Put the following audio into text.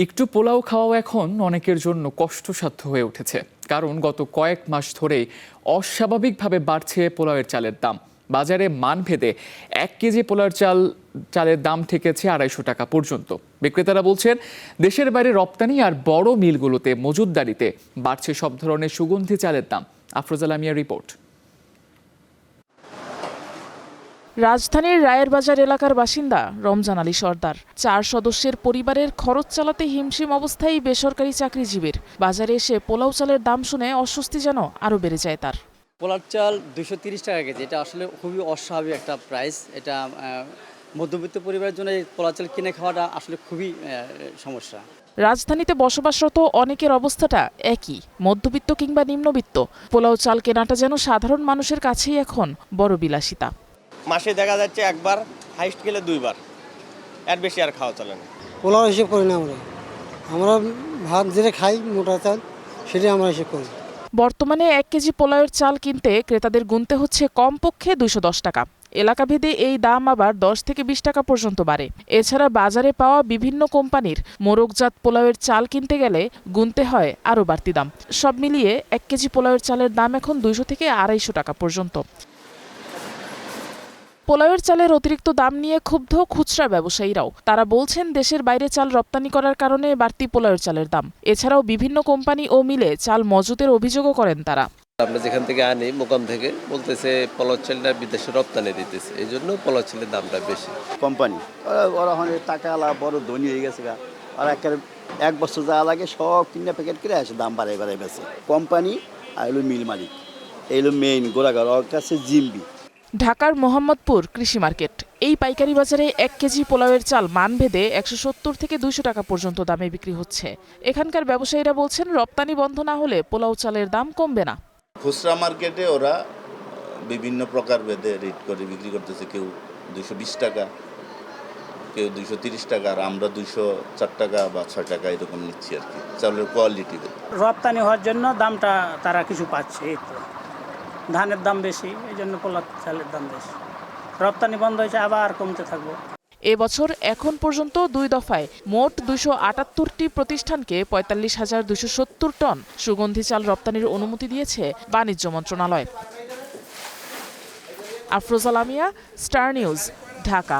একটু পোলাও খাওয়াও এখন অনেকের জন্য কষ্টসাধ্য হয়ে উঠেছে, কারণ গত কয়েক মাস ধরেই অস্বাভাবিকভাবে বাড়ছে পোলাওয়ের চালের দাম। বাজারে মানভেদে 1 কেজি পোলাওয়ের চালের দাম ঠেকেছে 250 টাকা পর্যন্ত। বিক্রেতারা বলছেন, দেশের বাইরে রপ্তানি আর বড় মিলগুলোতে মজুতদারিতে বাড়ছে সব ধরনের সুগন্ধি চালের দাম। আফরোজা লামিয়ার রিপোর্ট। রাজধানীর রায়ের বাজার এলাকার বাসিন্দা রমজান আলী সর্দার। 4 সদস্যের পরিবারের খরচ চালাতে হিমশিম অবস্থায় বেসরকারি চাকরিজীবীর। বাজারে এসে পোলাও চালের দাম শুনে অস্বস্তি যেন আরও বেড়ে যায় তার। পোলাও চাল 230 টাকা কেজি, এটা আসলে খুবই অস্বাভাবিক একটা প্রাইস। এটা মধ্যবিত্ত পরিবারের জন্য এই পোলাও চাল কিনে খাওয়াটা আসলে খুবই সমস্যা। রাজধানীতে বসবাসরত অনেকের অবস্থাটা একই, মধ্যবিত্ত কিংবা নিম্নবিত্ত। পোলাও চাল কেনাটা যেন সাধারণ মানুষের কাছেই এখন বড় বিলাসিতা। মাসে দেখা যাচ্ছে একবার, হাইস্ট গেলে 2 বার, এর বেশি আর খাওয়া চলে না। পোলাও হিসেব করি না আমরা ভাত যেটা খাই মোটা চাল সেটাই আমরা হিসেব করি। বর্তমানে 1 কেজি পোলাওয়ের চাল কিনতে ক্রেতাদের গুনতে হচ্ছে কমপক্ষে 210 টাকা। এলাকাভেদে এই দাম আবার 10 থেকে 20 টাকা পর্যন্ত বাড়ে। এছাড়া বাজারে পাওয়া বিভিন্ন কোম্পানির মোরগজাত পোলাওয়ের চাল কিনতে গেলে গুনতে হয় আরও বাড়তি দাম। সব মিলিয়ে 1 কেজি পোলাওয়ের চালের দাম এখন 200 থেকে 250 টাকা পর্যন্ত। পোলাওয়ের চালের অতিরিক্ত দাম নিয়ে ক্ষুব্ধ খুচরা ব্যবসায়ীরাও। তারা বলছেন, দেশের বাইরে চাল রপ্তানি করার কারণে বাড়তি পোলাওয়ের চালের দাম। এছাড়াও বিভিন্ন কোম্পানি ও মিলে চাল মজুতের অভিযোগও করেন তারা। আমরা যেখান থেকে আনি মোকাম থেকে বলতেছে পোলাও চালটা বিদেশে রপ্তানি দিতেছে, এই জন্য পোলাও চালের দামটা বেশি। কোম্পানি ওরা অনেক টাকা আলা বড় ধনী হয়ে গেছে গা, আর এক বছর যা লাগে সব কিনে প্যাকেট করে আসে, দাম বাড়াই বেছে কোম্পানি। আর এলো মিল মালিক, এইলো মেইন গোড়াঘর, ওর কাছে জিম্বি। ঢাকার মোহাম্মদপুর কৃষি মার্কেট। এই পাইকারি বাজারে 1 কেজি পোলাওয়ের চাল মানভেদে 170 থেকে 200 টাকা পর্যন্ত দামে বিক্রি হচ্ছে। এখানকার ব্যবসায়ীরা বলছেন, রপ্তানি বন্ধ না হলে পোলাও চালের দাম কমবে না। খুচরা মার্কেটে ওরা বিভিন্ন প্রকার ভেদে রেট করে বিক্রি করতেছে, কেউ 220 টাকা, কেউ 230 টাকা, আর আমরা 204 টাকা বা 6 টাকা এরকম নিচ্ছি আর কি, চালের কোয়ালিটি। রপ্তানি হওয়ার জন্য দামটা তারা কিছু পাচ্ছে, এই তো ধানের দাম বেশি, এই জন্য পোলাও চালের দাম বেশি। রপ্তানি বন্ধ হয়েছে, আবার কমতে থাকবো। এবছর এখন পর্যন্ত 2 দফায় মোট 278টি প্রতিষ্ঠানকে 45,270 টন সুগন্ধি চাল রপ্তানির অনুমতি দিয়েছে বাণিজ্য মন্ত্রণালয়। Afroza Lamia, star news, Dhaka.